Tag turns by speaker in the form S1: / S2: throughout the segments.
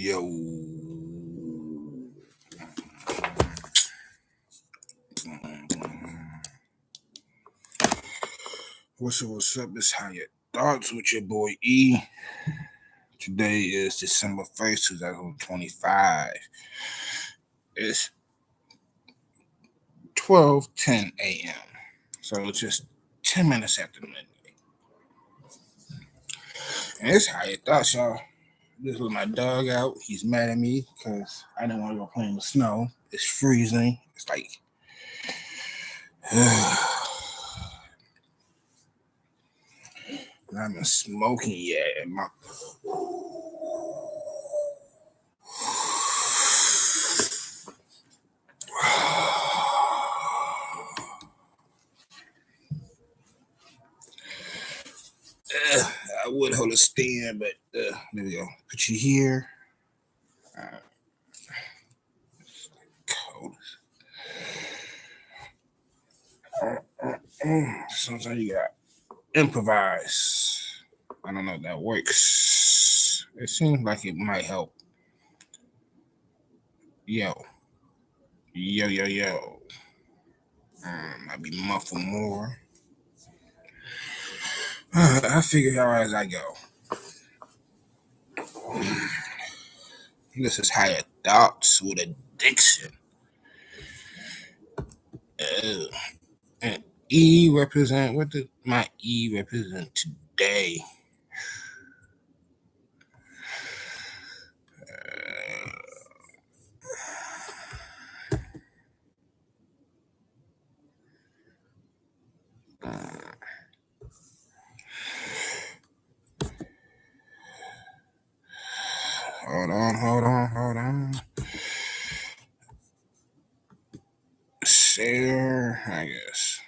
S1: Yo. What's up? It's How Your Thoughts with your boy E. Today is December 1st, 2025. It's 12:10 a.m. So it's just 10 minutes after midnight. And it's How Your Thoughts, y'all. Just let my dog out. He's mad at me because I didn't want to go play in the snow. It's freezing. It's like I haven't smoking yet. I would hold a stand, but there we go. Put you here. Cold. Sometimes you got improvise. I don't know if that works. It seems like it might help. Yo. Might be muffled more. I figure out as I go. This is How Your Thoughts with Addiction. And E represent, what did my E represent today? Hold on. Share, I guess.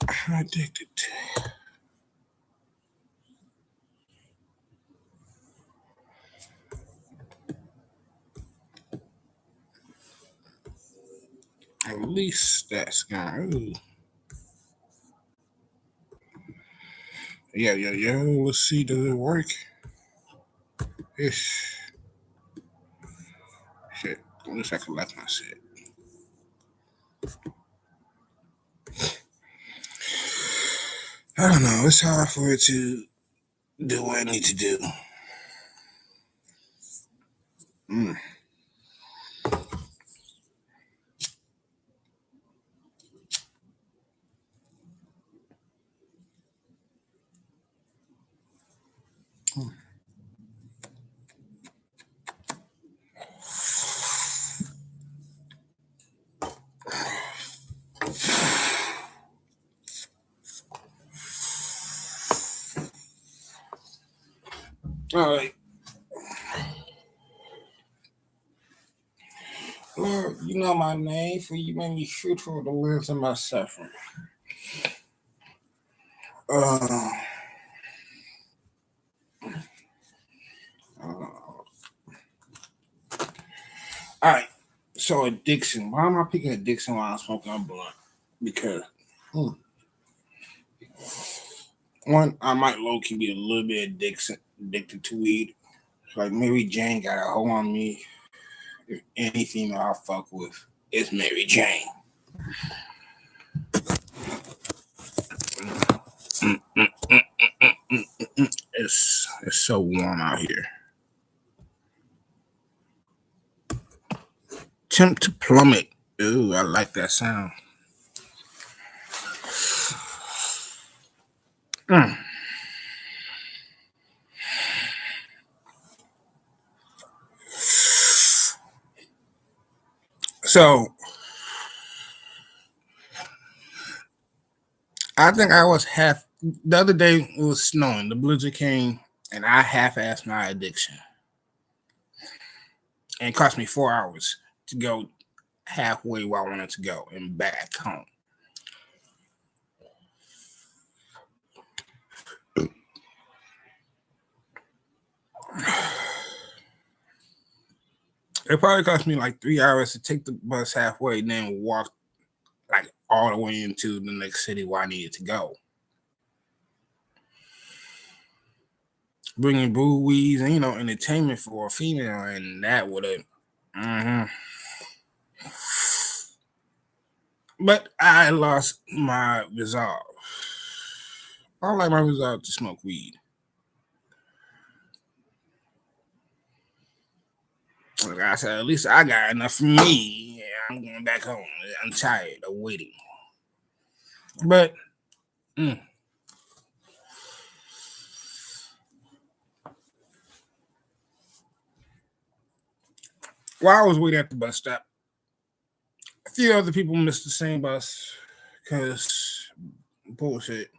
S1: I'm addicted to it. At least that's gone. Yo. Let's see, does it work? Ish. Shit. At least I can like my shit. I don't know. It's hard for it to do what I need to do. All right. Lord, you know my name, for you made me fruitful with the words of my suffering. All right. So addiction. Why am I picking addiction while I'm smoking a blunt? Because one, I might low-key be a little bit addicted to weed. Like Mary Jane got a hold on me. If any female I fuck with, it's Mary Jane. It's so warm out here. Temp to plummet. Ooh, I like that sound. So I think I was the other day it was snowing, the blizzard came, and I half-assed my addiction. And it cost me 4 hours to go halfway where I wanted to go and back home. It probably cost me like 3 hours to take the bus halfway and then walk like all the way into the next city where I needed to go. Bringing boobies and entertainment for a female, and that would have. Mm-hmm. But I lost my resolve. I don't like my resolve to smoke weed. Like I said, at least I got enough for me. Yeah, I'm going back home. I'm tired of waiting. But while I was waiting at the bus stop, a few other people missed the same bus because bullshit.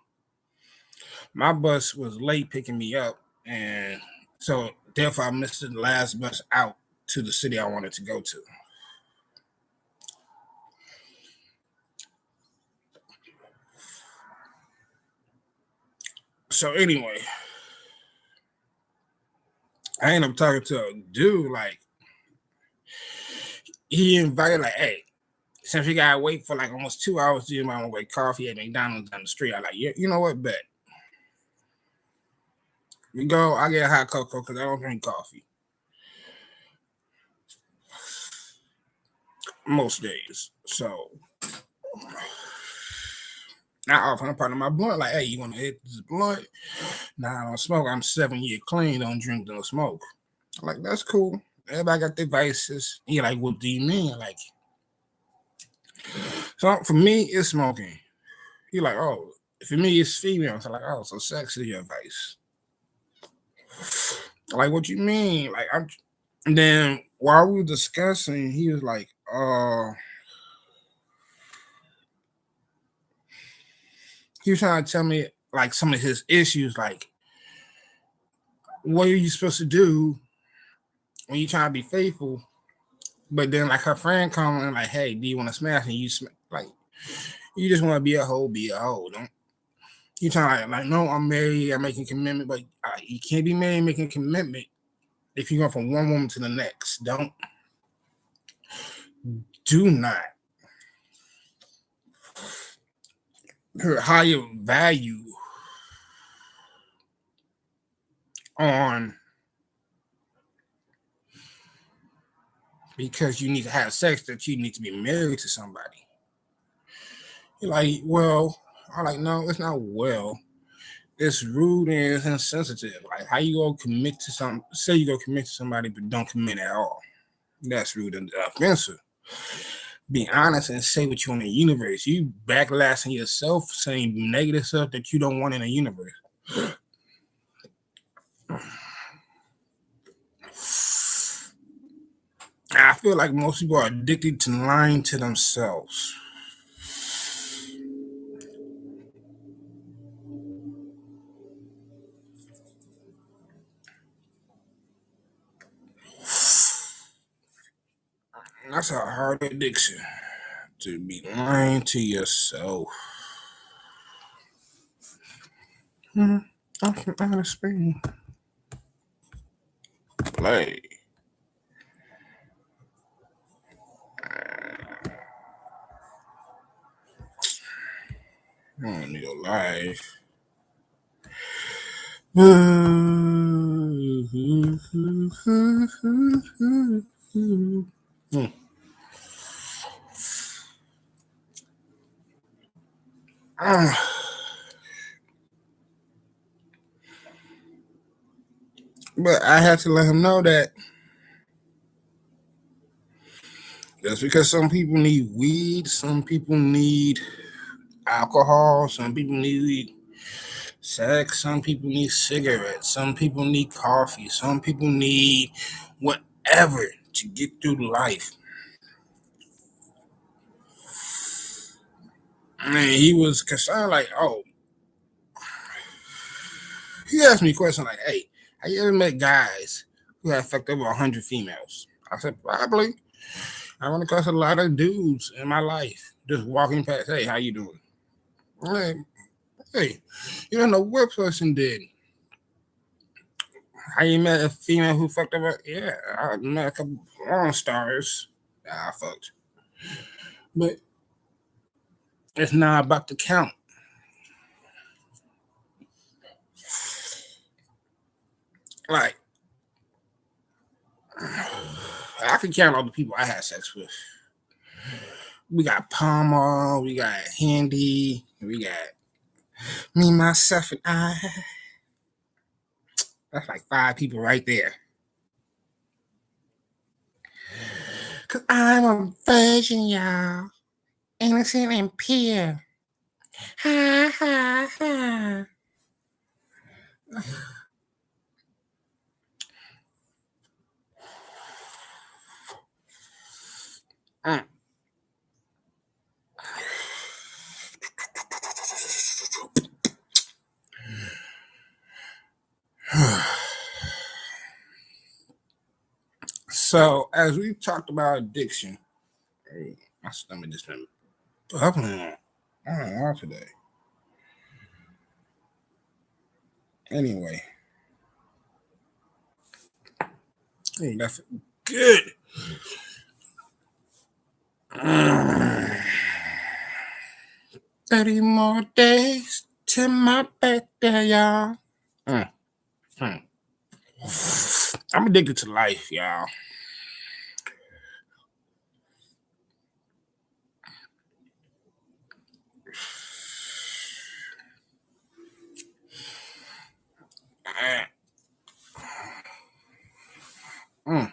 S1: My bus was late picking me up, and so therefore I missed the last bus out to the city I wanted to go to. So anyway, I ended up talking to a dude. Like he invited, like, hey, since we gotta wait for like almost 2 hours to get my way coffee at McDonald's down the street, I like, yeah, you know what, bet. We go, I get a hot cocoa because I don't drink coffee most days. So I offer a part of my blunt, like, hey, you want to hit this blunt? Nah, I don't smoke. I'm 7 years clean, don't drink, don't smoke. I'm like, that's cool. Everybody got their vices. He like, what do you mean? Like, so for me, it's smoking. He like, oh, for me, it's female. So like, oh, so sex is your vice. Like, what you mean? Like, I'm. And then while we were discussing, he was like, he was trying to tell me like some of his issues, like, what are you supposed to do when you trying to be faithful? But then like her friend coming like, hey, do you want to smash? And you like, you just want to be a hoe, be a hoe. Don't you trying like, no, I'm married, I'm making commitment, but you can't be married making commitment if you're going from one woman to the next. Do not put higher value on because you need to have sex that you need to be married to somebody. You're like, well, I'm like, no, it's not well. It's rude and it's insensitive. Like, how you go commit to something? Say you go commit to somebody, but don't commit at all. That's rude and offensive. Be honest and say what you want in the universe. You backlashing yourself, saying negative stuff that you don't want in the universe. I feel like most people are addicted to lying to themselves. That's a hard addiction, to be lying to yourself. I can understand. Play. I don't need a life. But I had to let him know that just because some people need weed, some people need alcohol, some people need sex, some people need cigarettes, some people need coffee, some people need whatever to get through life. I mean, he was concerned, like, oh, he asked me a question like, hey, have you ever met guys who have fucked over 100 females? I said, probably. I run across a lot of dudes in my life just walking past, hey, how you doing? Like, hey, you don't know what person did. How you met a female who fucked up? Yeah, I met a couple porn stars that I fucked, but it's not about the count. Like I can count all the people I had sex with. We got Palmer, we got Handy, we got me, myself, and I. That's like 5 people right there. Cause I'm a virgin, y'all. Innocent and pure. Ha ha ha. Mm. So, as we talked about addiction, my stomach just been bubbling. I don't know today. Anyway, that's good. 30 more days to my birthday, y'all. Mm. Mm. I'm addicted to life, y'all. Mm.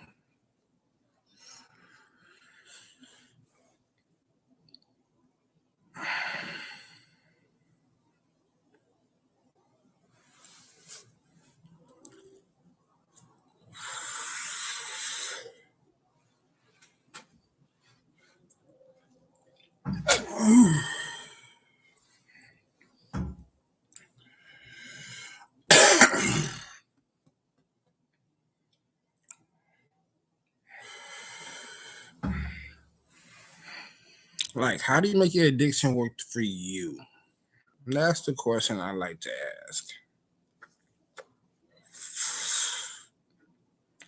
S1: Like, how do you make your addiction work for you? That's the question I like to ask.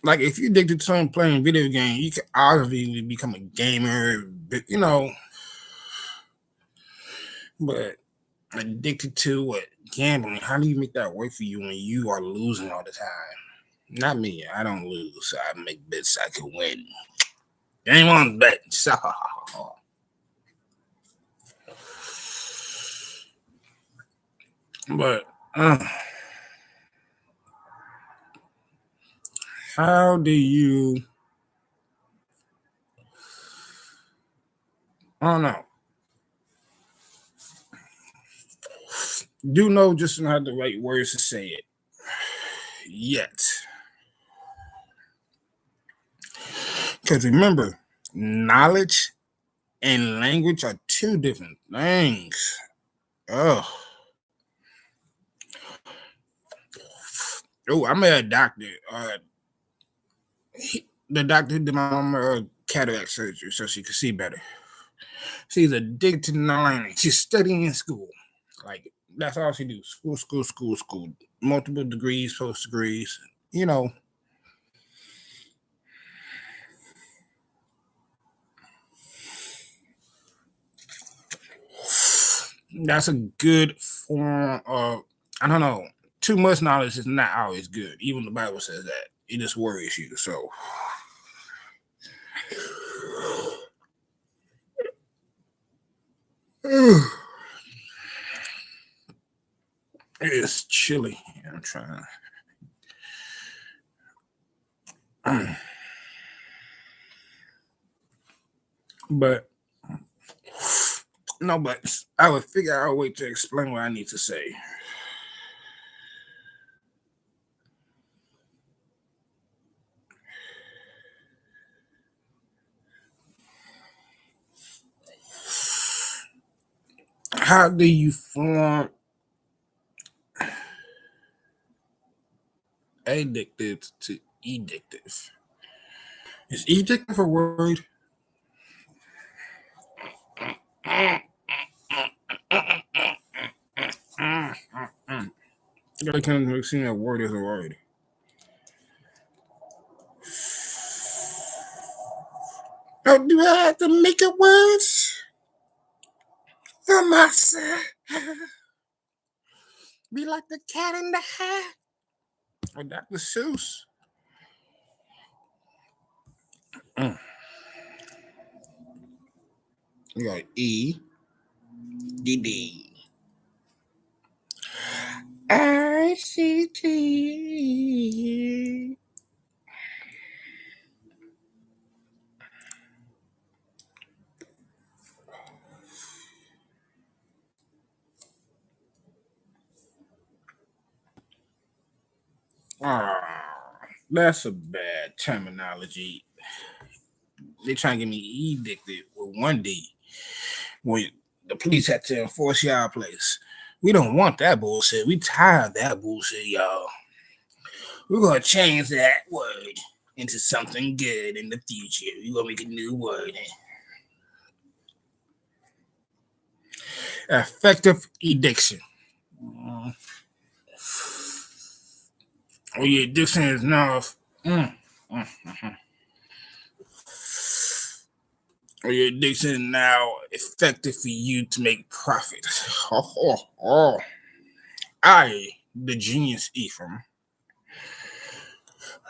S1: Like, if you're addicted to something playing video game, you can obviously become a gamer, but addicted to what gambling, how do you make that work for you when you are losing all the time? Not me. I don't lose. I make bets I can win. Game on bet. But how do you? I don't know. Do know just not have the right words to say it yet. Because remember, knowledge and language are 2 different things. Oh, I met a doctor. The doctor did my mom cataract surgery so she could see better. She's addicted to learning. She's studying in school. Like, that's all she do. School, school, school, school. Multiple degrees, post degrees. You know. That's a good form of, I don't know. Too much knowledge is not always good. Even the Bible says that. It just worries you. So it's chilly. I'm trying. But no, but I would figure out a way to explain what I need to say. How do you form addicted to addictive? Is addictive a word? I can't see that word as a word. Or do I have to make it worse for myself? Be like the cat in the hat. Or Dr. Seuss. We got E, D, D. I, C, T. That's a bad terminology. They trying to get me addicted with one D when the police had to enforce y'all place. We don't want that bullshit. We tired of that bullshit, y'all. We're gonna change that word into something good in the future. We're gonna make a new word. Effective addiction. Oh, your addiction is now. Or your addiction is now effective for you to make profit. I, the genius Ephraim,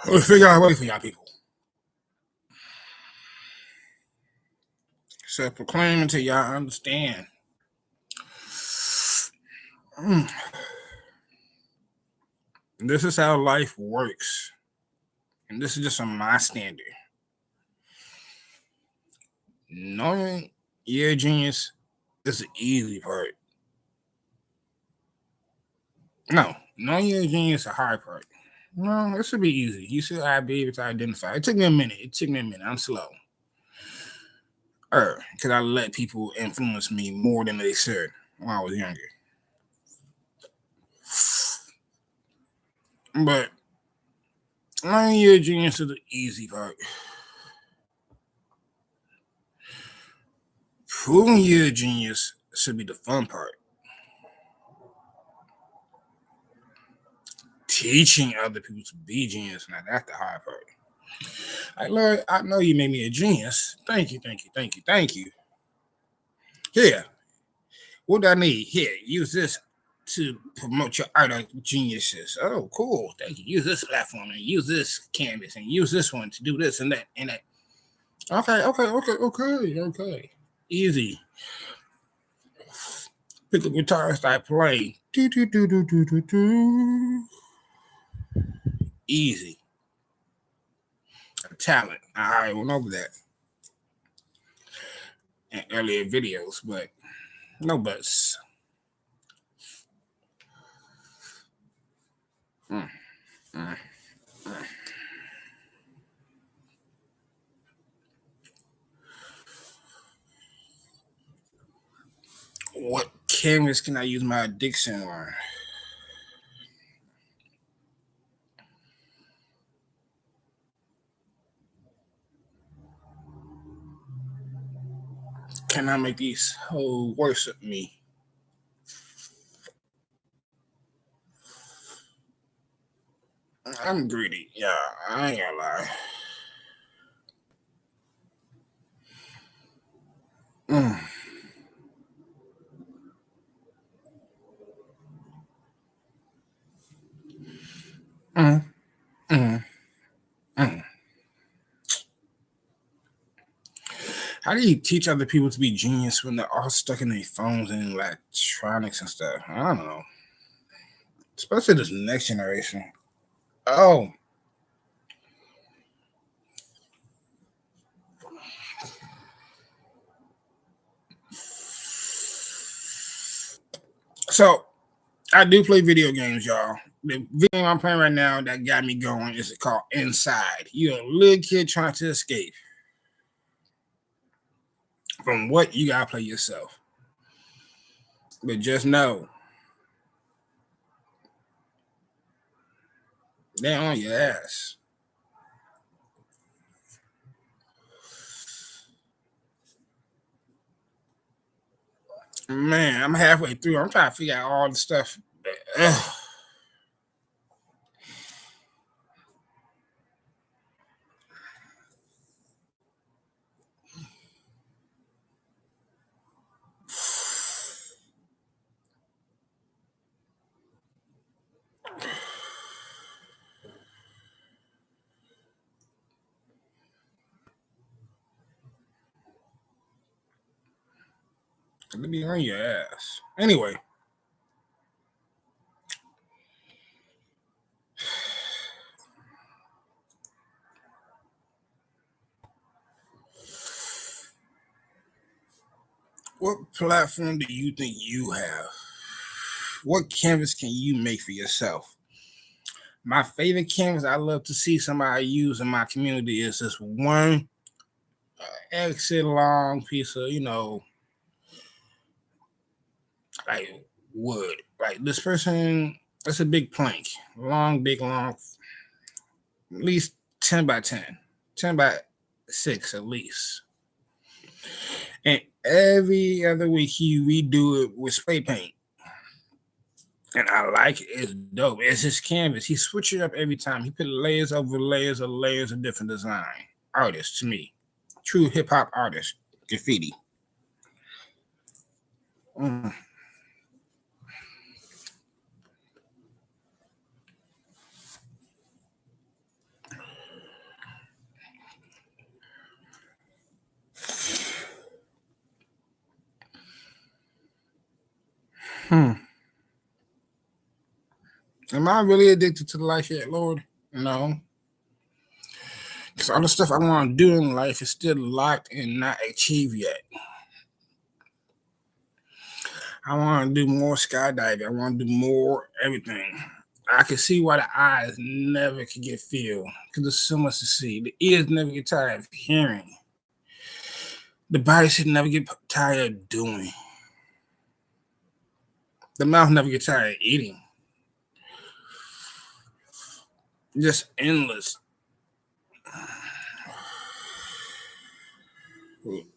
S1: will figure out a way for y'all people. So proclaim until y'all understand. This is how life works. And this is just from my standard. Knowing you're a genius is the easy part. No, knowing you're a genius is the hard part. No, it should be easy. You should be able to identify. It took me a minute. I'm slow. Because I let people influence me more than they should when I was younger. But knowing you're a genius is the easy part. Proving you're a genius should be the fun part. Teaching other people to be genius, now that's the hard part. Like, Lord, I know you made me a genius. Thank you. Here, what do I need? Here, use this to promote your art of geniuses. Oh, cool. Thank you. Use this platform and use this canvas and use this one to do this and that and that. Okay. Easy. Pick a guitar, start playing. Easy. Talent. I already went over that in earlier videos, but no buts. What canvas can I use my addiction on? Can I make these hoes worship me? I'm greedy. Yeah, I ain't gonna lie. Mm. Mm. Mm. Mm. How do you teach other people to be genius when they're all stuck in their phones and electronics and stuff? I don't know. Especially this next generation. Oh, so I do play video games, y'all. The video game I'm playing right now that got me going is called Inside. You're a little kid trying to escape from what you gotta play yourself. But just know they're on your ass. Man, I'm halfway through. I'm trying to figure out all the stuff. Ugh. Let me on your ass. Anyway. What platform do you think you have? What canvas can you make for yourself? My favorite canvas I love to see somebody use in my community is this one exit long piece of, like wood. Like this person, that's a big plank, long, big, long, at least 10 by 10, 10 by 6 at least. And every other week he redo it with spray paint. And I like it. It's dope. It's his canvas. He switches it up every time. He put layers over layers of different design. Artist to me. True hip hop artist. Graffiti. Mm. Hmm. Am I really addicted to the life yet, Lord? No. Because all the stuff I want to do in life is still locked and not achieved yet. I want to do more skydiving. I want to do more everything. I can see why the eyes never can get filled because there's so much to see. The ears never get tired of hearing. The body should never get tired of doing. The mouth never gets tired of eating. Just endless.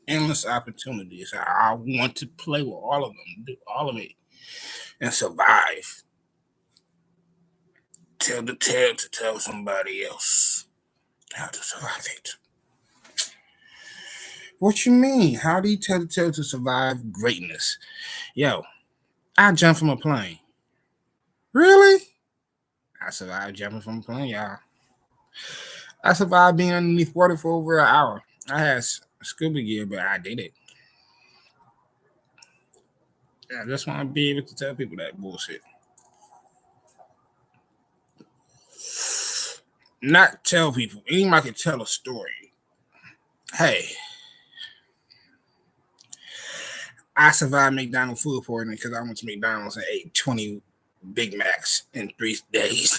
S1: Endless opportunities. I want to play with all of them, do all of it, and survive. Tell the tale to tell somebody else how to survive it. What you mean? How do you tell the tale to survive greatness? Yo, I jumped from a plane. Really? I survived jumping from a plane, y'all. I survived being underneath water for over an hour. I had scuba gear, but I did it. I just want to be able to tell people that bullshit. Not tell people. Anybody can tell a story. Hey, I survived McDonald's food poisoning because I went to McDonald's and ate 20 Big Macs in 3 days.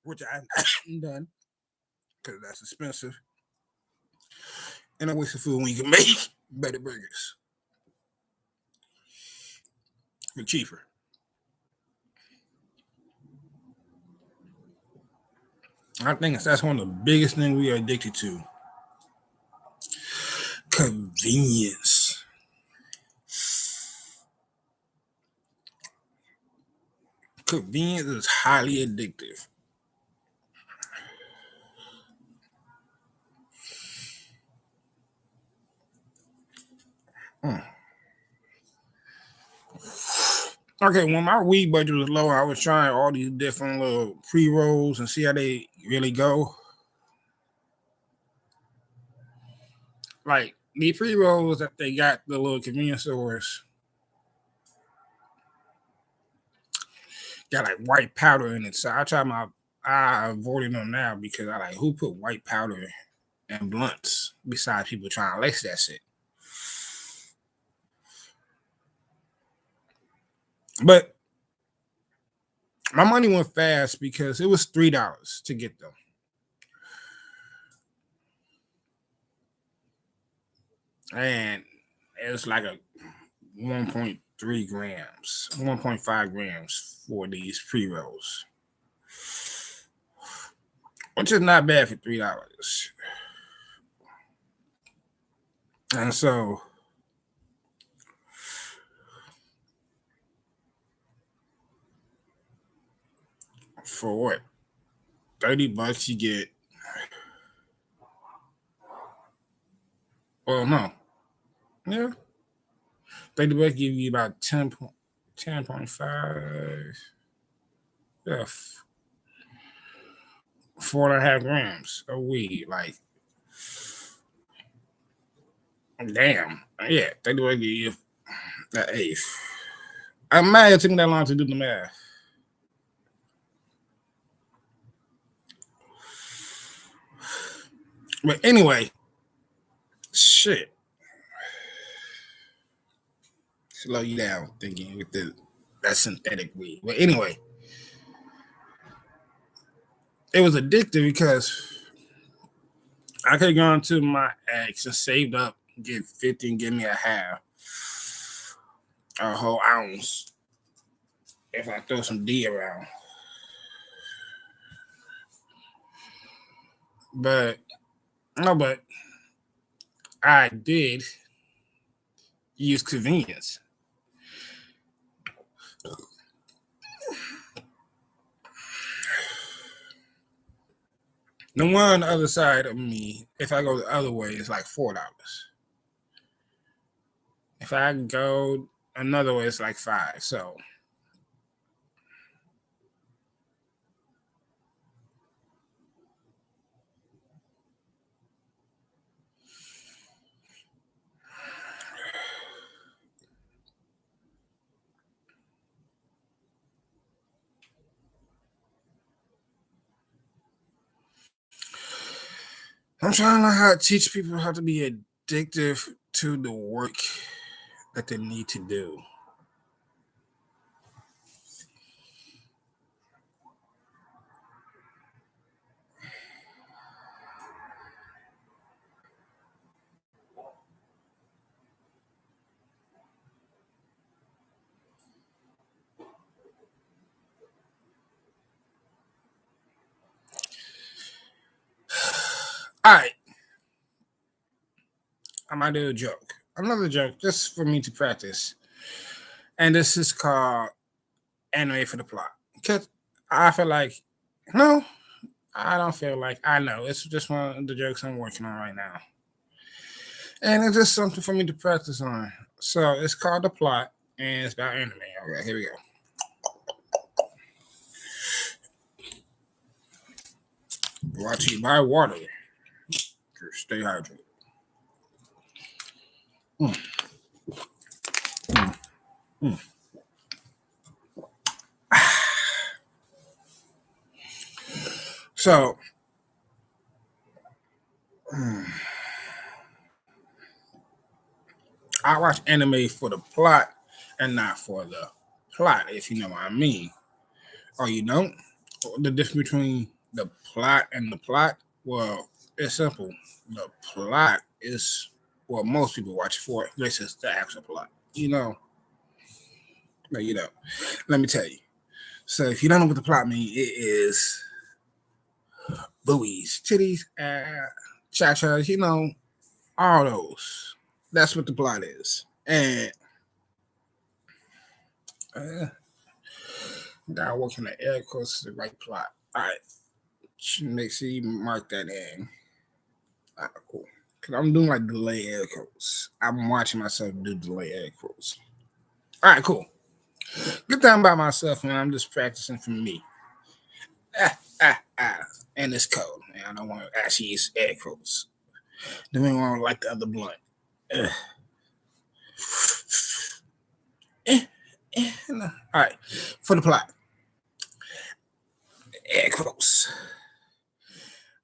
S1: Which I haven't done because that's expensive. And a waste of food when you can make better burgers for cheaper. I think that's one of the biggest things we are addicted to. Convenience. Convenience is highly addictive. Mm. Okay, when my weed budget was low, I was trying all these different little pre-rolls and see how they really go. Like the pre-rolls that they got the little convenience stores got like white powder in it. So I avoided them now because I like who put white powder in blunts besides people trying to lace that shit. But my money went fast because it was $3 to get them. And it was like a 1.3 grams, 1.5 grams for these pre-rolls, which is not bad for $3. And so for what? $30 you get. Well, no. Yeah. $30 give you about 10.5. Yeah. 4.5 grams of weed. Like Damn. Yeah, they do give you the eighth. I'm mad it took me that long to do the math. But anyway, shit. Slow you down thinking with that synthetic weed. But anyway, it was addictive because I could have gone to my ex and saved up, get 50 and give me a half, a whole ounce if I throw some D around. But no, but I did use convenience. The one on the other side of me, if I go the other way, it's like $4. If I go another way, it's like $5. So I'm trying to learn how to teach people how to be addictive to the work that they need to do. All right, I might do a joke. Another joke just for me to practice. And this is called Anime for the Plot. Because I feel like, no, I don't feel like, I know. It's just one of the jokes I'm working on right now. And it's just something for me to practice on. So it's called The Plot, and it's about anime. All right, here we go. Brought to you by water. Stay hydrated. Mm. Mm. Mm. So, I watch anime for the plot and not for the plot, if you know what I mean. Or you don't? The difference between the plot and the plot? Well, it's simple. The plot is what most people watch for. This is the actual plot. You know? No, you don't. Let me tell you. So if you don't know what the plot means, it is buoys, titties, cha-chas, you know, all those. That's what the plot is. And gotta work in the air quotes the right plot. All right. Make sure you mark that in. All right, cool. Cause I'm doing like delay air quotes. I'm watching myself do delay air quotes. All right, cool. Good time by myself, man. I'm just practicing for me. Ah, ah. And it's cold. Man. I don't want to actually use air quotes. Doing one like the other blunt. Ugh. No. All right. For the plot. Air quotes.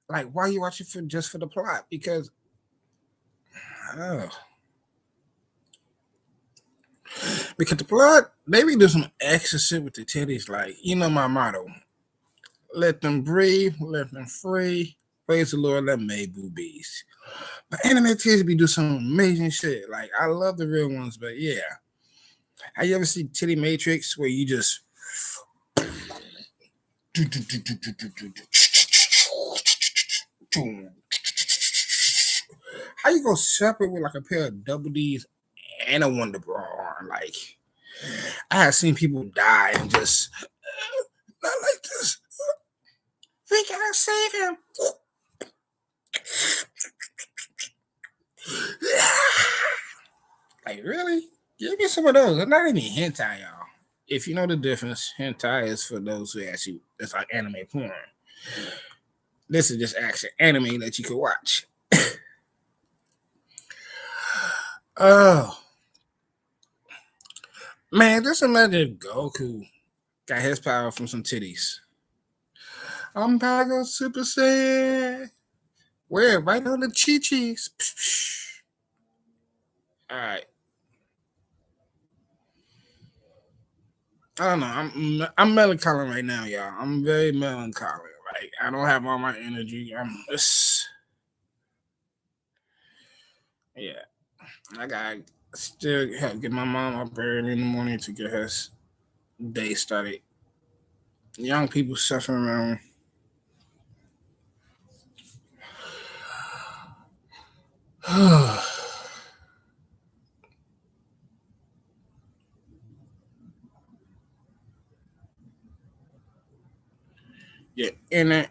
S1: Like, why are you watching for just for the plot? Because oh. Because the plot, they be doing some extra shit with the titties. Like, you know my motto. Let them breathe, let them free. Praise the Lord, let them make boobies. But anime titties be doing some amazing shit. Like, I love the real ones, but yeah. Have you ever seen Titty Matrix where you just how you go separate with like a pair of double D's and a Wonder Bra on? Like, I have seen people die and just not like this. We gotta save him. Like, really? Give me some of those. They're not even hentai, y'all. If you know the difference, hentai is for those who actually, it's like anime porn. This is just actual anime that you can watch. Oh man, just imagine if Goku got his power from some titties. I'm Power Super Saiyan. Where? Right on the chi chis. All right. I don't know. I'm melancholy right now, y'all. I'm very melancholy. Like I don't have all my energy. I'm just yeah. I got still have to get my mom up early in the morning to get her day started. Young people suffering around. Yeah, inner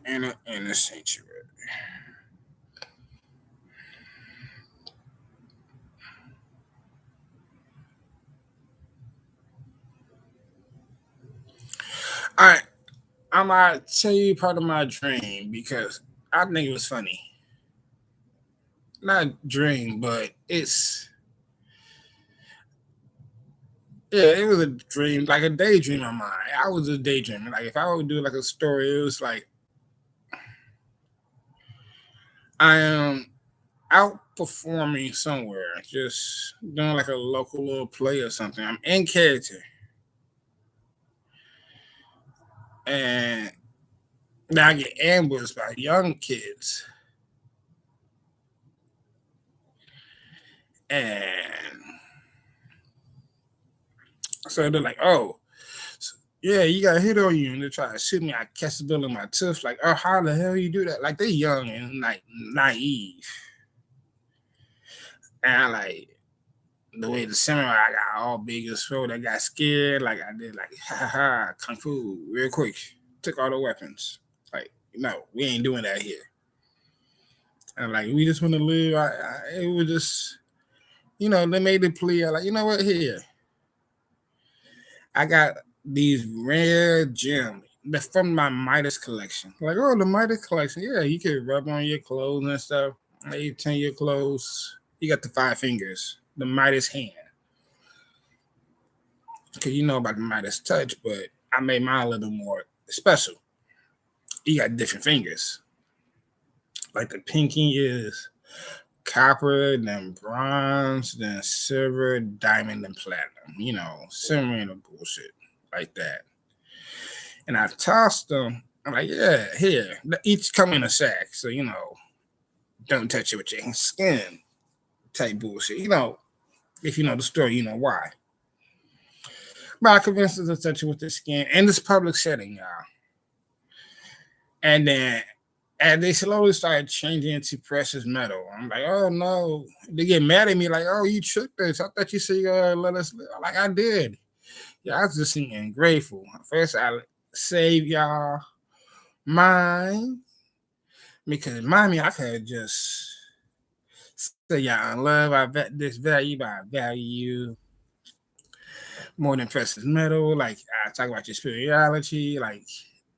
S1: sanctuary. All right, I'm gonna tell you part of my dream because I think it was funny. Not dream, but it's yeah, it was a dream, like a daydream of mine. I was just daydreaming. Like if I would do like a story, it was like I am out performing somewhere, just doing like a local little play or something. I'm in character, and now I get ambushed by young kids, and so they're like, "Oh, yeah, you got a hit on you," and they try to shoot me. I catch the bill in my tooth, like, "Oh, how the hell you do that?" Like they young and like naive, and I like the way the samurai got all big as throat. I got scared, like I did, like ha ha ha, kung fu, real quick. Took all the weapons. Like, no, we ain't doing that here. And like, we just want to live. It was just, they made the plea. I like, you know what? Here, I got these rare gems from my Midas collection. Like, oh, the Midas collection. Yeah, you can rub on your clothes and stuff. Like, you turn your clothes. You got the 5 fingers, the Midas hand. Because you know about the Midas touch, but I made mine a little more special. You got different fingers. Like the pinky is copper, then bronze, then silver, diamond, and platinum. Similar to bullshit like that. And I tossed them. I'm like, yeah, here. Each come in a sack. So, don't touch it with your skin type bullshit. If you know the story, you know why. But I convinced her to touch it with the skin in this public setting, y'all. And then and they slowly started changing into precious metal. I'm like, oh no. They get mad at me like, oh, you tricked us. I thought you said you let us live. Like I did. Yeah, I was just being grateful. First, I saved y'all mine because mommy, I could just say y'all in love. I vet this value, but I value you more than precious metal. Like I talk about your spirituality. Like,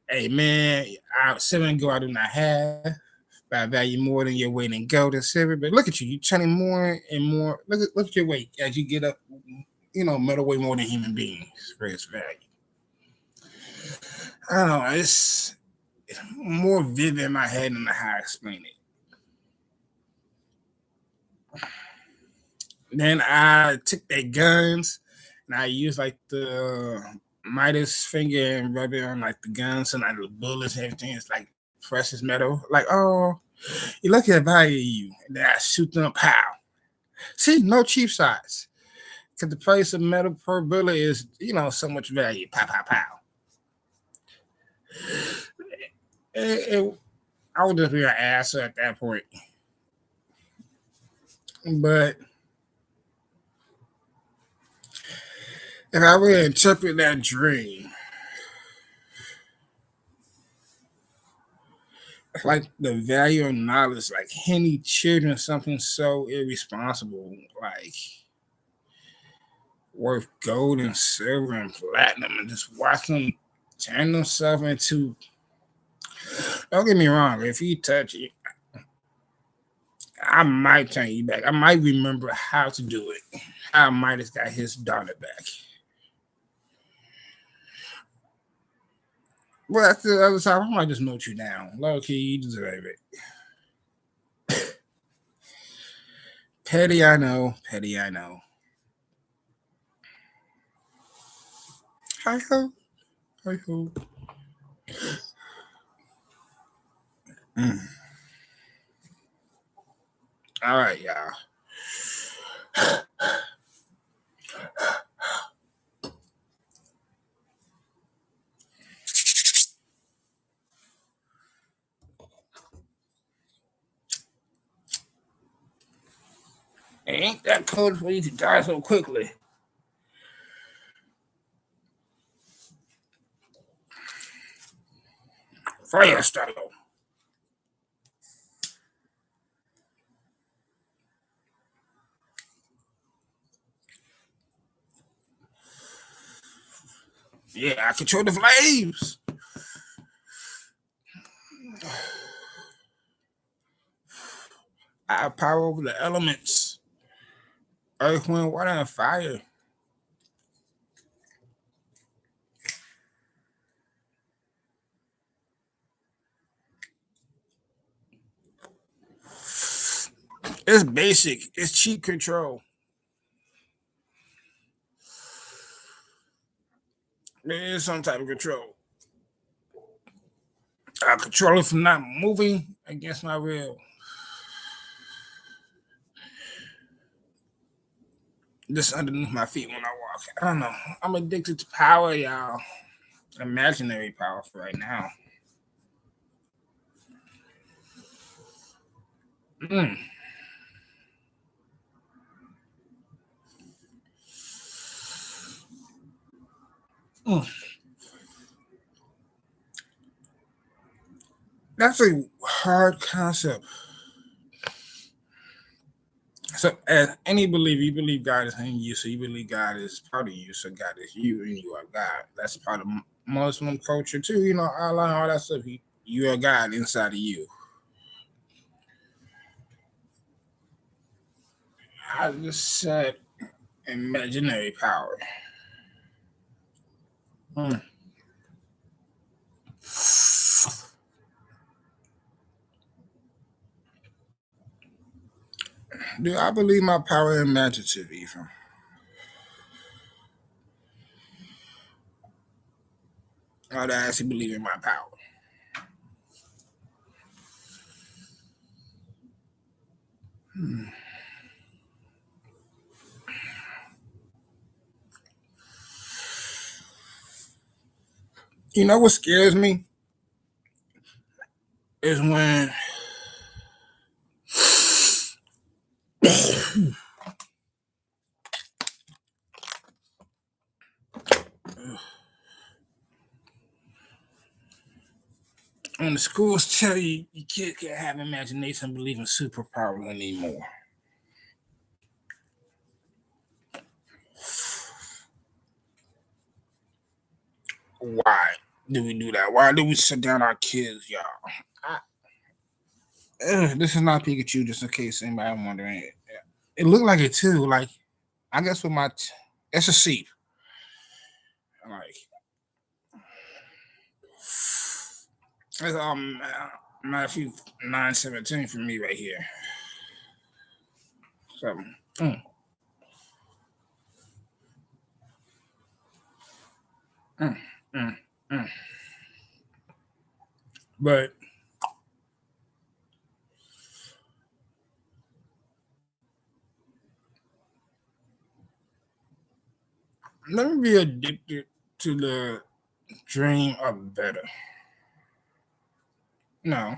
S1: hey man, seven go I do not have. But I value more than your weight in gold and silver. But look at you, you're turning more and more. Look at your weight as you get up. Metal weight more than human beings for its value. I don't know. It's more vivid in my head than how I explain it. Then I took their guns and I used like the Midas finger and rub it on like the guns and like the bullets and everything. It's like precious metal. Like, oh, you look at value you. And then I shoot them pow. See, no cheap shots. Because the price of metal per bullet is, so much value. Pow, pow, pow. I would just be an ass at that point. But if I were to interpret that dream, like the value of knowledge, like handing children something so irresponsible, like worth gold and silver and platinum, and just watch them turn themselves into. Don't get me wrong, if you touch it, I might turn you back. I might remember how to do it. How Midas got his daughter back. But at the other side, I might just note you down. Low key, you deserve it. Petty, I know. Petty, I know. Hi ho. Hi ho. All right, y'all. It ain't that cold for you to die so quickly. Fire style. Yeah, I control the flames. I have power over the elements. Earth, wind, water, and fire. It's basic. It's cheap control. There is some type of control. I control it from not moving against my will. Just underneath my feet when I walk. I don't know. I'm addicted to power, y'all. Imaginary power for right now. Mm. Mm. That's a hard concept. So, as any believer, you believe God is in you, so you believe God is part of you, so God is you, and you are God. That's part of Muslim culture too. You know, Allah and all that stuff. You are God inside of you. I just said imaginary power. Mm. Do I believe my power is imaginative, even? Or do I actually believe in my power? Hmm. You know what scares me is when the schools tell you you can't have imagination and believe in superpowers anymore. Why do we do that? Why do we sit down our kids, y'all? I, this is not Pikachu, just in case anybody wondering. It looked like it too. Like I guess with it's a sheep. Like it's Matthew 9:17 for me right here. So, mm, mm, mm, mm. But let me be addicted to the dream of better. No,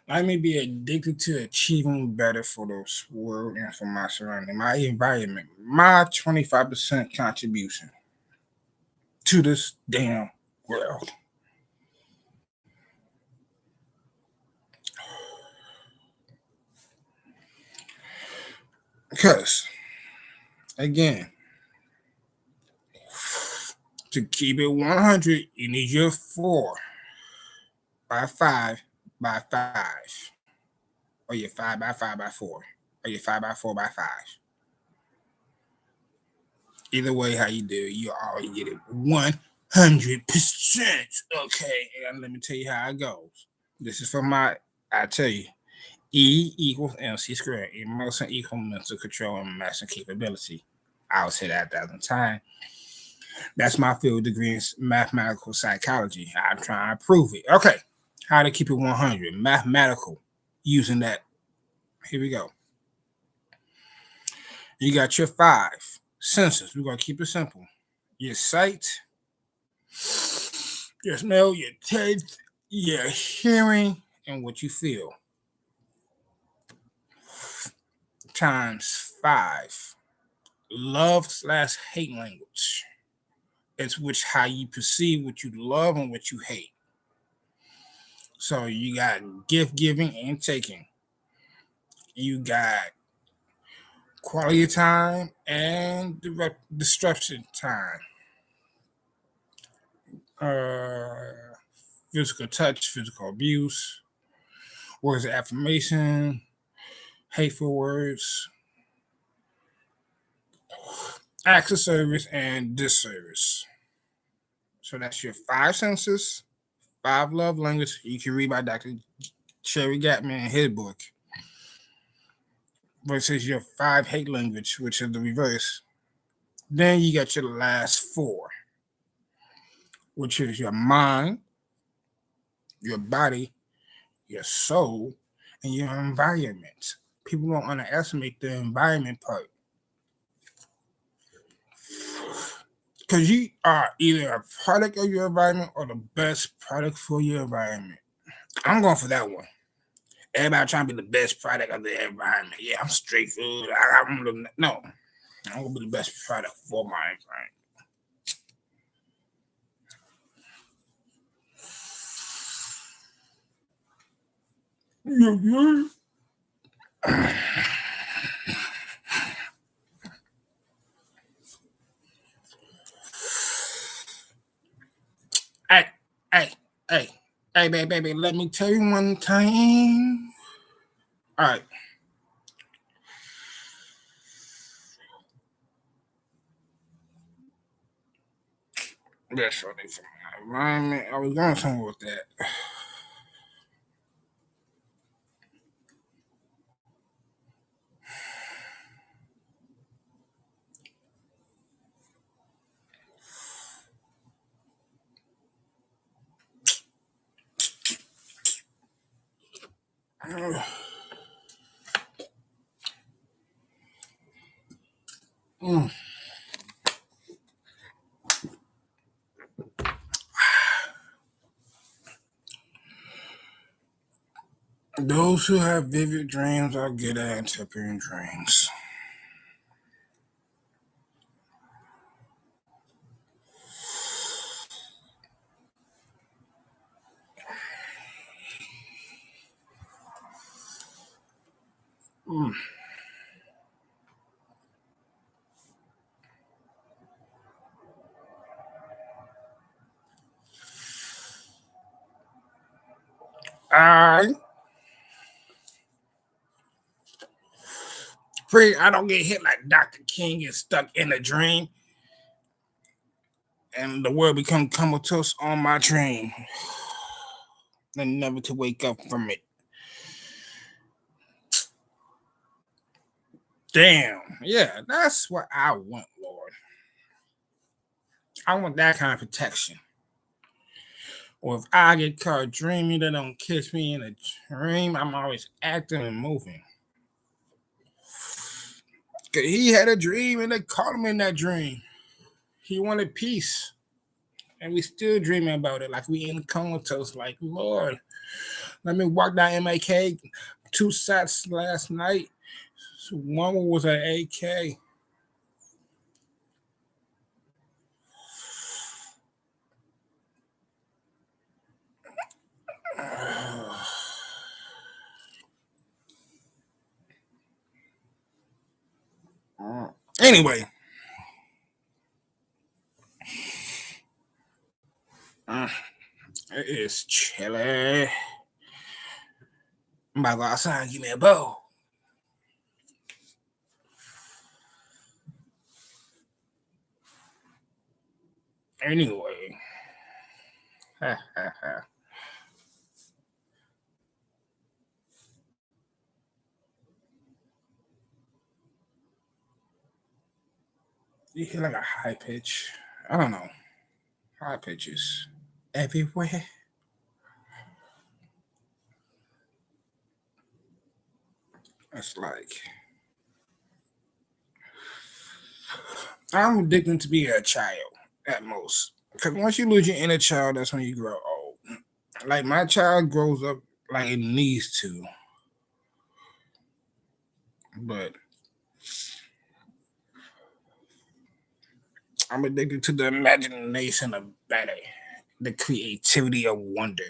S1: let me be addicted to achieving better for this world and for my surrounding, my environment, my 25% contribution to this damn world. Because, again, To keep it 100, you need your 4 by 5 by 5, or your 5 by 5 by 4, or your 5 by 4 by 5. Either way, how you do it, you always get it 100%. Okay, and let me tell you how it goes. This is for I tell you, E equals MC squared. Emotion equals mental control and master capability. I'll say that 1,000 times. That's my field degree in mathematical psychology. I'm trying to prove it. Okay, how to keep it 100. Mathematical. Using that. Here we go. You got your 5 senses. We're going to keep it simple. Your sight, your smell, your taste, your hearing, and what you feel. Times 5. Love/hate language. It's how you perceive what you love and what you hate. So you got gift giving and taking. You got quality time and destruction time. Physical touch, physical abuse, words of affirmation, hateful words, acts of service, and disservice. So that's your 5 senses, 5 love language. You can read by Dr. Sherry Gatman in his book. Versus your 5 hate language, which is the reverse. Then you got your last 4, which is your mind, your body, your soul, and your environment. People don't underestimate the environment part. Because you are either a product of your environment or the best product for your environment. I'm going for that one. Everybody trying to be the best product of the environment. Yeah, I'm straight food. I'm going to be the best product for my environment. Hey, baby, let me tell you one time. All right. That's what they from my environment. I was going somewhere with that. Those who have vivid dreams are good at interpreting dreams. I pray I don't get hit like Dr. King and stuck in a dream and the world become comatose on my dream and never to wake up from it. Damn. Yeah, that's what I want, Lord. I want that kind of protection. Or if I get caught dreaming, they don't kiss me in a dream, I'm always acting and moving. Cause he had a dream and they caught him in that dream. He wanted peace. And we still dreaming about it. Like we in comatose. Like, Lord, let me walk down MAK 2 sets last night. So one was an AK. Anyway, Mm, it is chilly. I'm about to go outside and give me a bow. Anyway. You hear like a high pitch. I don't know. High pitches everywhere. It's like I'm addicted to be a child at most. Because once you lose your inner child, that's when you grow old. Like my child grows up like it needs to, but I'm addicted to the imagination of better, the creativity of wonder.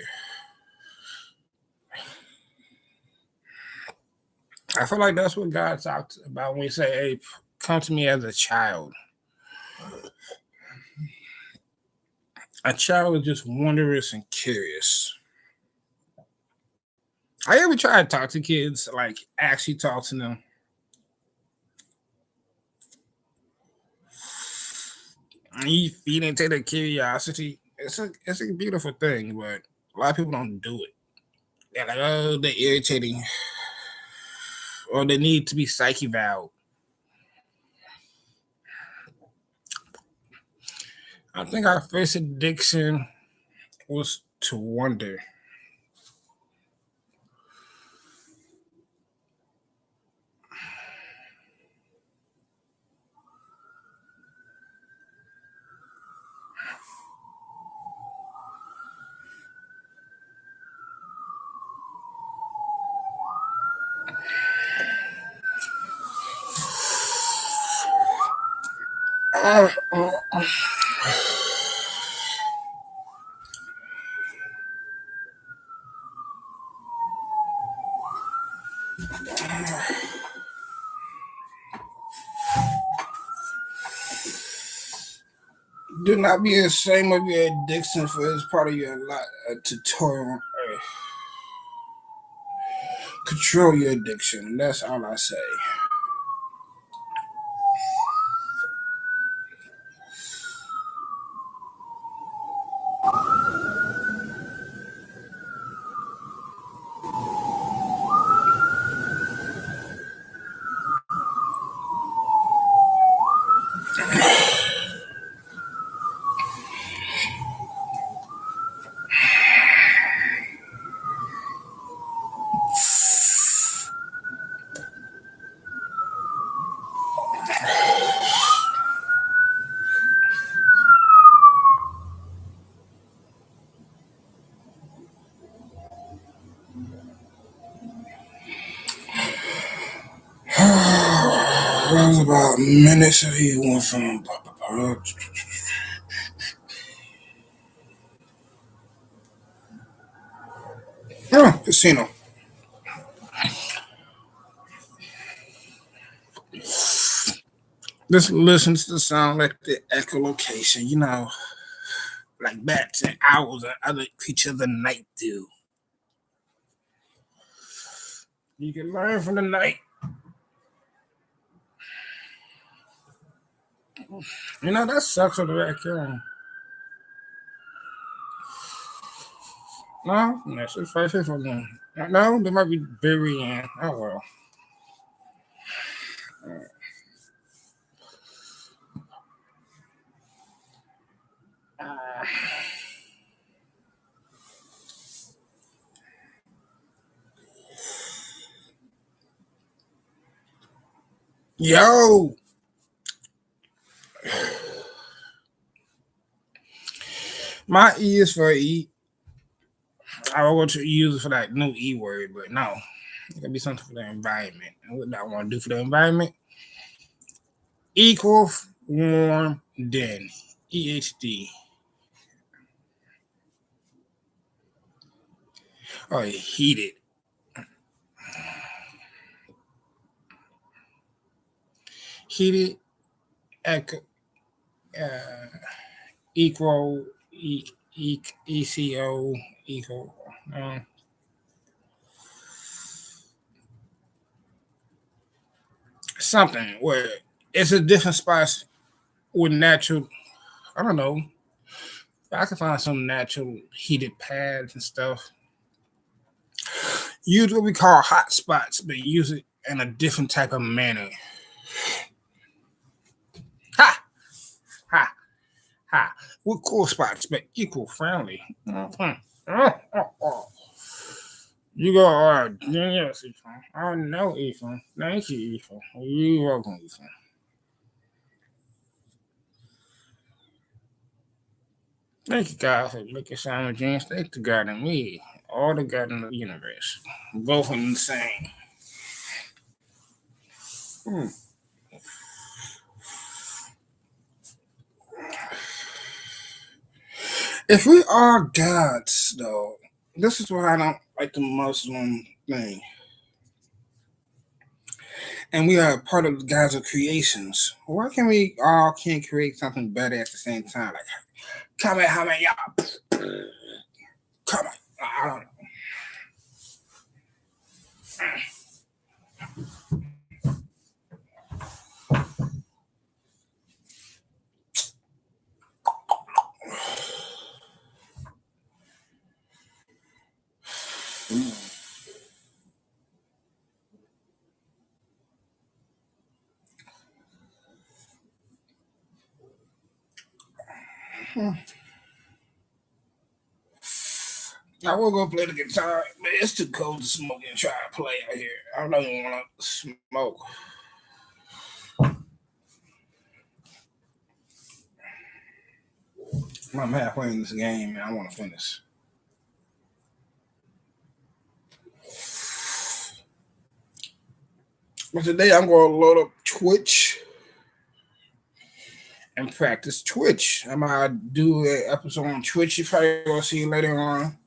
S1: I feel like that's what God talked about when He say, "Hey, come to me as a child." A child is just wondrous and curious. I ever try to talk to kids, like actually talk to them. And you feed into their curiosity. It's a beautiful thing, but a lot of people don't do it. They're like, oh, they're irritating, or they need to be psyche valve. I think our first addiction was to wonder. Uh, uh, uh. Do not be ashamed of your addiction, for it's part of your life. A tutorial on earth. Control your addiction. That's all I say. That was about minutes of he went from. Casino. This listens to sound like the echolocation, like bats and owls and other creatures of the night do. You can learn from the night. That sucks with the raccoon. No, that's just 5 for No, they might be burying. Oh well. Uh, Yo, my E is for eat. I want to use it for that new E word, but no, it could be something for the environment. And what I want to do for the environment? Equal warm den. EHD. Or heated. Heated echo, uh, equal ECO, eco, something where it's a different spots with natural. I don't know. I can find some natural heated pads and stuff. Use what we call hot spots, but use it in a different type of manner. Ha ha ha. With cool spots, but equal friendly. Mhm. You go, yes, Ethan. Oh, no, Ethan. Thank you, Ethan. You're welcome, Ethan. Thank you, God, for making Simon James. Thank the God in me. All the God in the universe. Both of them the same. Hmm. If we are gods, though, this is why I don't like the Muslim thing. And we are part of the gods of creations. Why can we all can't create something better at the same time? Like, come at how many y'all? Come on. I don't know. I will go play the guitar, but it's too cold to smoke and try to play out here. I don't even want to smoke. I'm halfway in this game and I want to finish. But today I'm going to load up Twitch and practice Twitch. I might do an episode on Twitch. You probably going to see later on.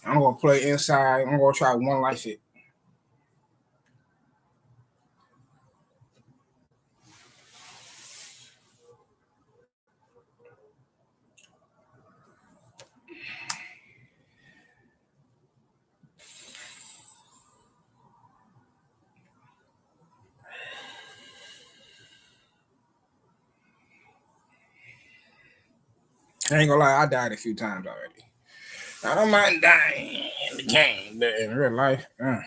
S1: I'm going to play inside. I'm going to try One Life It. I ain't gonna lie, I died a few times already. I don't mind dying in the game, but in real life, baby.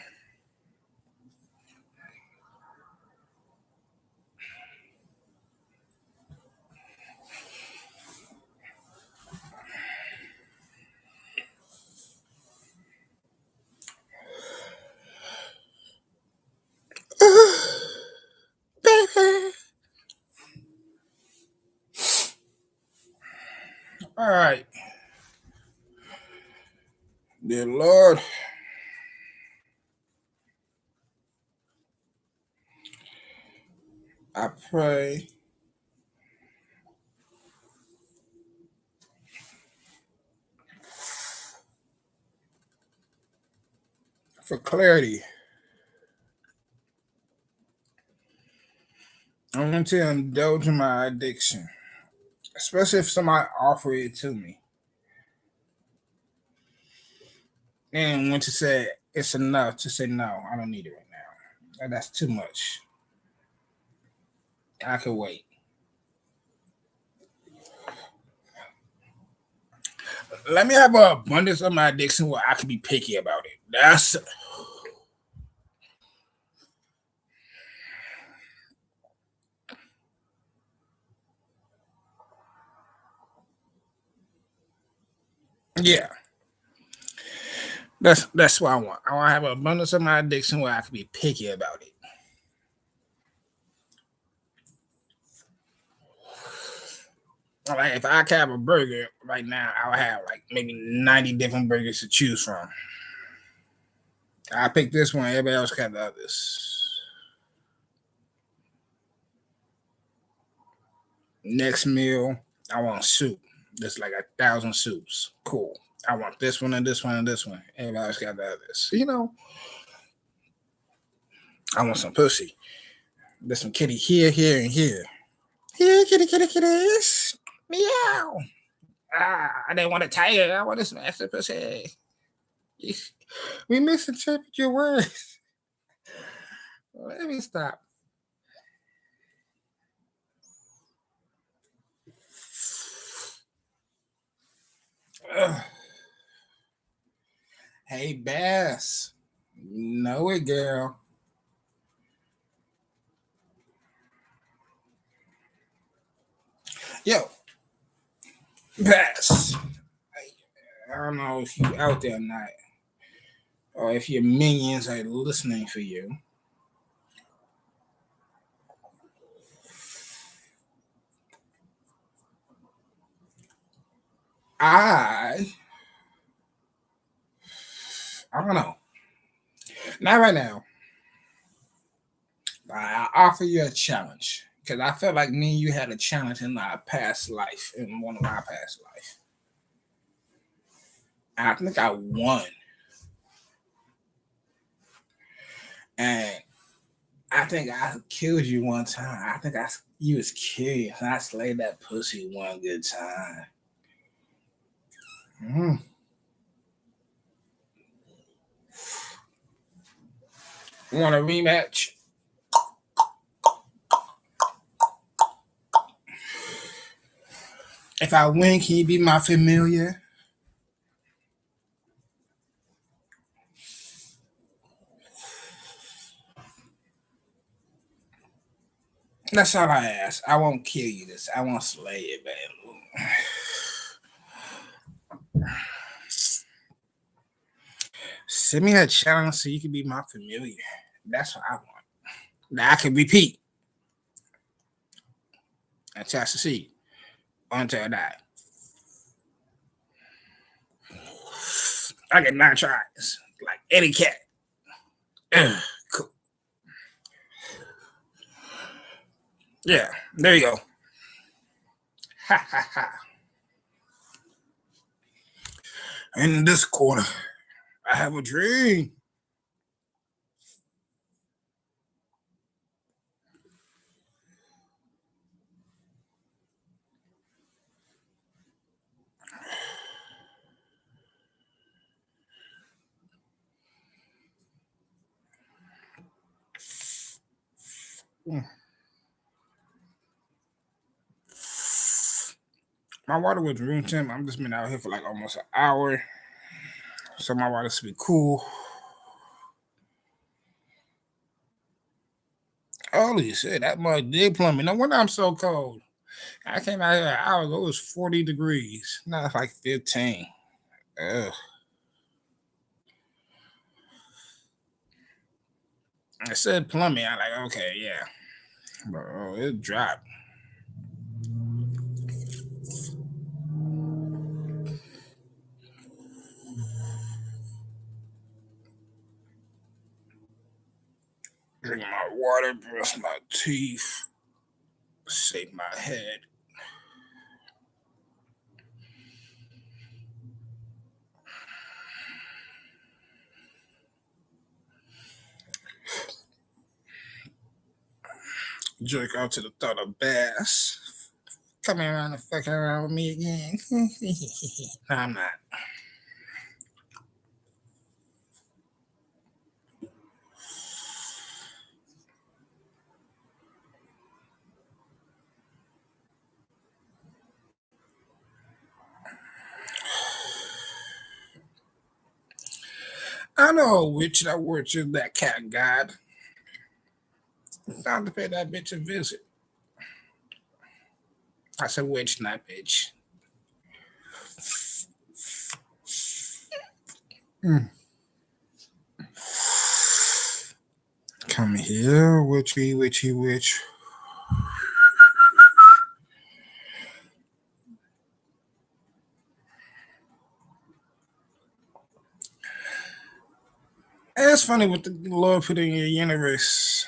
S1: All right, dear Lord, I pray for clarity. I want to indulge in my addiction, especially if somebody offer it to me. And when to say it's enough to say no, I don't need it right now. That's too much. I can wait. Let me have an abundance of my addiction where I can be picky about it. That's yeah. That's what I want. I want to have an abundance of my addiction where I can be picky about it. Like if I could have a burger right now, I would have like maybe 90 different burgers to choose from. I pick this one, everybody else got the others. Next meal, I want soup. There's like 1,000 soups. Cool. I want this one and this one and this one. Everybody else got the others. I want some pussy. There's some kitty here, here, and here. Here, kitty, kitty, kitties. Meow. I didn't want to tiger. I want to smash the pussy. We misinterpret your words. Let me stop. Ugh. Hey, Bass. Know it, girl. Yo, Bass. I don't know if you out there or not, or if your minions are listening for you. I I don't know. Not right now. But I offer you a challenge because I felt like me and you had a challenge in our past life, in one of our past life. I think I won, and I think I killed you one time. I think you was curious, and I slayed that pussy one good time. Mm. Want a rematch? If I win, can you be my familiar? That's all I ask. I won't kill you this. I won't slay it, man. Send me a challenge so you can be my familiar. That's what I want. Now I can repeat until I succeed, until I die. I get 9 tries, like any cat. Ugh, cool. Yeah, there you go. Ha ha ha. In this corner, I have a dream. Mm. My water was room temp. I'm just been out here for like almost an hour, so my water should be cool. Holy shit, that mud did plummet. No wonder I'm so cold. I came out here an hour ago. It was 40 degrees. Now it's like 15. Ugh. I said plumbing. I'm like, okay, yeah. But it dropped. Drink my water, brush my teeth, shake my head. Jerk out to the thought of bass. Coming around and fucking around with me again. No, I'm not. I know a witch that works with that cat god. Time to pay that bitch a visit. I said witch, not bitch. Mm. Come here, witchy, witchy, witch. And it's funny what the Lord put in your universe.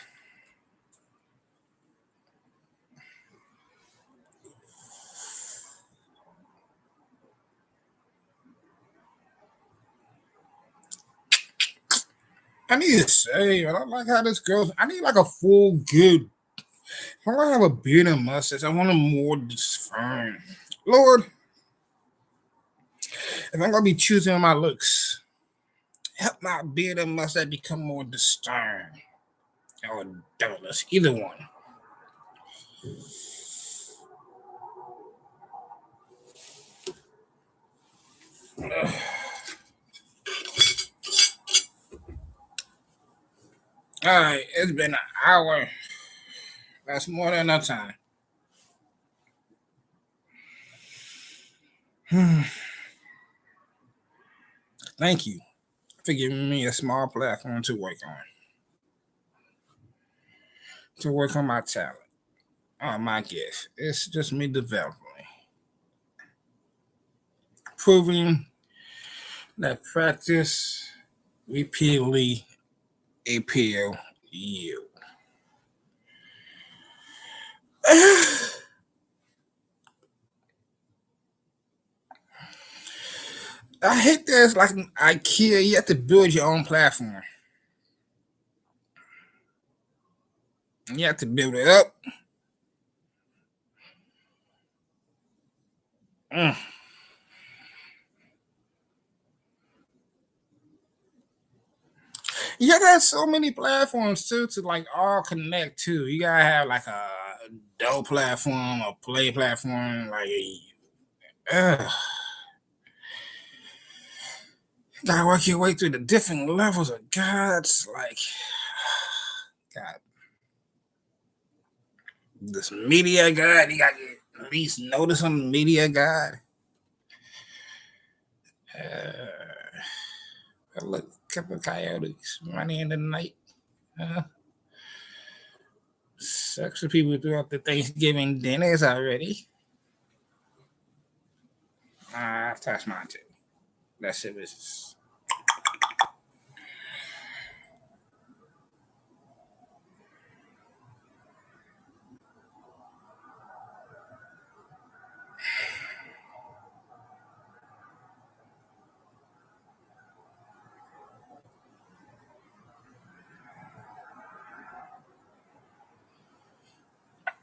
S1: I need to save. I don't like how this goes. I need like a full good. I want to have a beard and mustache. I want a more firm. Lord, If I'm gonna be choosing my looks, help my beard and mustache become more discerned or doubtless, either one. All right, it's been an hour. That's more than enough time. Thank you for giving me a small platform to work on my talent, on my gift. It's just me developing, proving that practice repeatedly appeal you. I hate that it's like IKEA. You have to build your own platform. You have to build it up. Mm. You gotta have so many platforms too to like all connect to. You gotta have like a dope platform, a play platform, like uh, gotta work your way through the different levels of gods. Like God, this media god, you gotta at least notice on the media god. Look, a couple of coyotes running in the night. Sucks for people throughout the Thanksgiving dinners already. That's mine too. That shit was.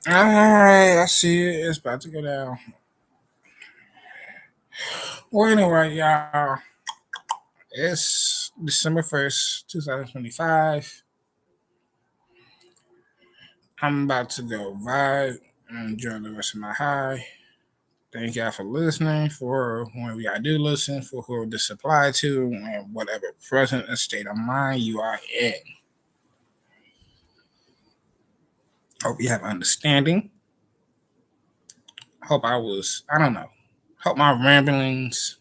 S1: All right, I see it. It's about to go down. Well, anyway, y'all, it's December 1st, 2025. I'm about to go vibe and enjoy the rest of my high. Thank y'all for listening, for when y'all do listen, for who this apply to, and whatever present and state of mind you are in. Hope you have understanding. I don't know, hope my ramblings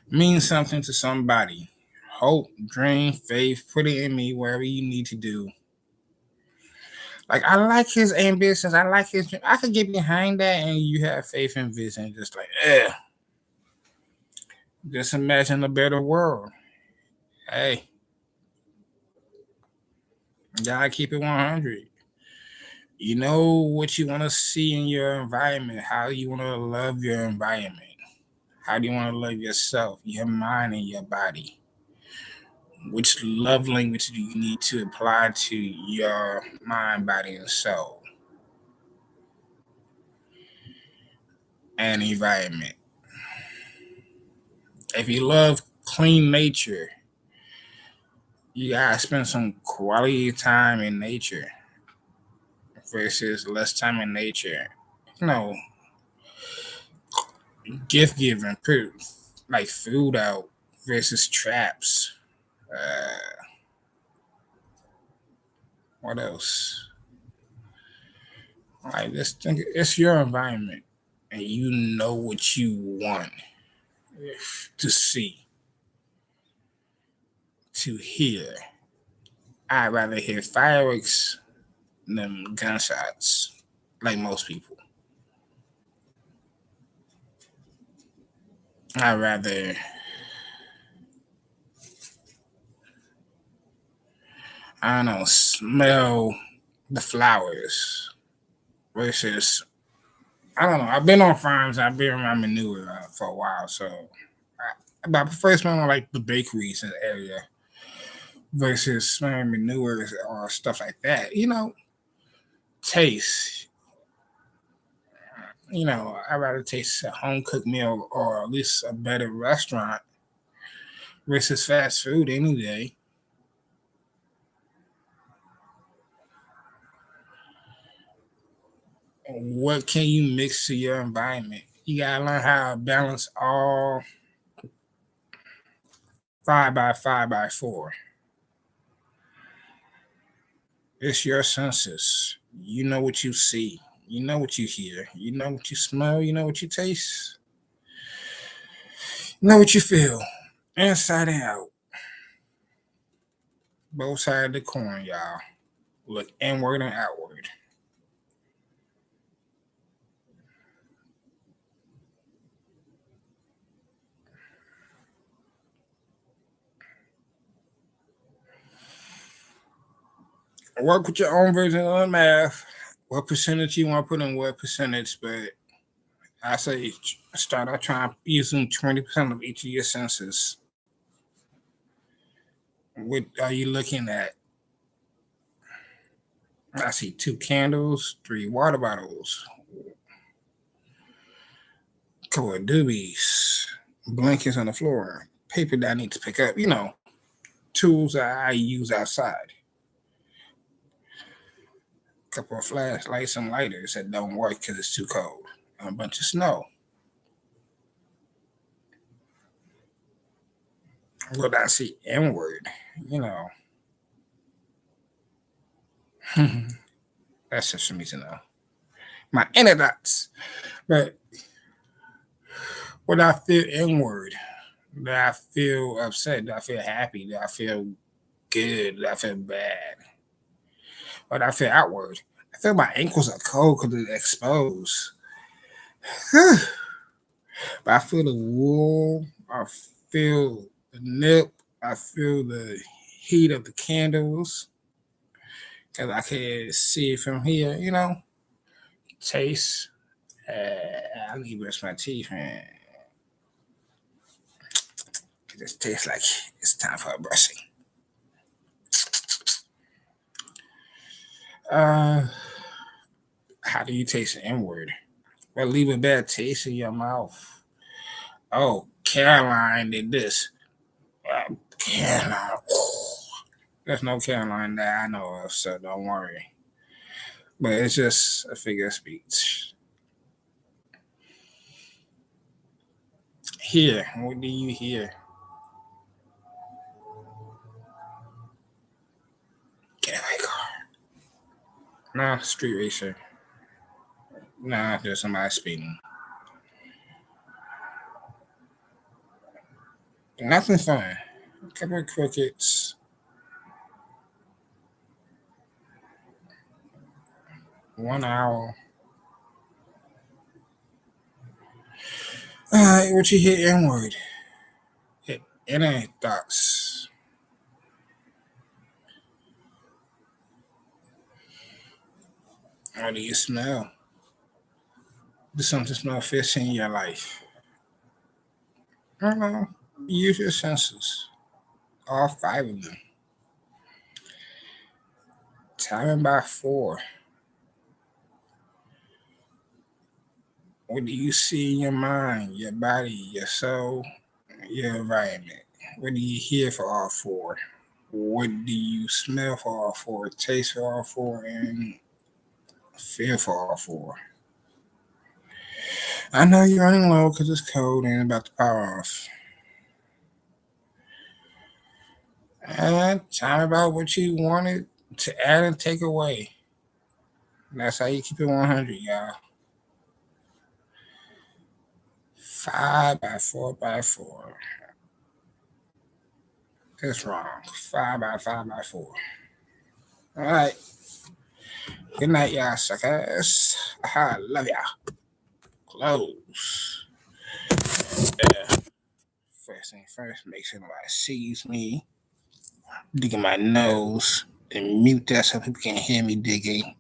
S1: mean something to somebody. Hope, dream, faith, put it in me wherever you need to do. Like, I like his ambitions. I like his. I could get behind that, and you have faith and vision. Just like, just imagine a better world. Hey, gotta keep it 100. You know what you want to see in your environment. How you want to love your environment. How do you want to love yourself, your mind, and your body? Which love language do you need to apply to your mind, body, and soul and environment? If you love clean nature, you gotta spend some quality time in nature versus less time in nature. You know, gift giving, put like food out versus traps. Uh, what else? Like this thing, it's your environment, and you know what you want to see, to hear. I'd rather hear fireworks than gunshots, like most people. I'd rather, I don't know, smell the flowers versus, I don't know. I've been on farms, I've been around manure for a while, so but I prefer smelling like the bakeries in the area versus smelling manure or stuff like that. You know, taste. I'd rather taste a home cooked meal or at least a better restaurant versus fast food any day. What can you mix to your environment? You gotta learn how to balance all 5 by 4. It's your senses. You know what you see. You know what you hear. You know what you smell. You know what you taste. You know what you feel. Inside and out. Both sides of the coin, y'all. Look inward and outward. Work with your own version of the math. What percentage you want to put in what percentage, but I say start out trying using 20% of each of your senses. What are you looking at? I see 2 candles, 3 water bottles, a couple of doobies, blankets on the floor, paper that I need to pick up, tools that I use outside, a couple of flashlights and lighters that don't work because it's too cold, and a bunch of snow. What I see inward, you know, that's just for me to know. My inner thoughts. But what I feel inward, that I feel upset, that I feel happy, that I feel good, that I feel bad. But I feel outward. I feel my ankles are cold because they're exposed. But I feel the wool. I feel the nip. I feel the heat of the candles because I can see it from here. Taste. I need to brush my teeth, man. It just tastes like it's time for a brushing. How do you taste the inward? Well, leave a bad taste in your mouth. Oh, Caroline did this. Caroline. There's no Caroline that I know of, so don't worry. But it's just a figure of speech. Hear. What do you hear? Get away, car. Nah, street racer. Nah, there's somebody speeding. Nothing fun. A couple of crickets. One owl. What you hear inward? Inner thoughts. What do you smell? Do something smell fish in your life? I don't know. Use your senses. All 5 of them. Time by 4. What do you see in your mind, your body, your soul, your environment? What do you hear for all 4? What do you smell for all 4? Taste for all 4? And feel for all 4? I know you're running low because it's cold and about to power off. And time about what you wanted to add and take away. That's how you keep it 100, y'all. 5 by 4 by 4. That's wrong. 5 by 5 by 4. All right. Good night, y'all, suckers. I love y'all. Close. Yeah. First thing first, make sure nobody sees me. Digging my nose. Then mute that so people can't hear me digging.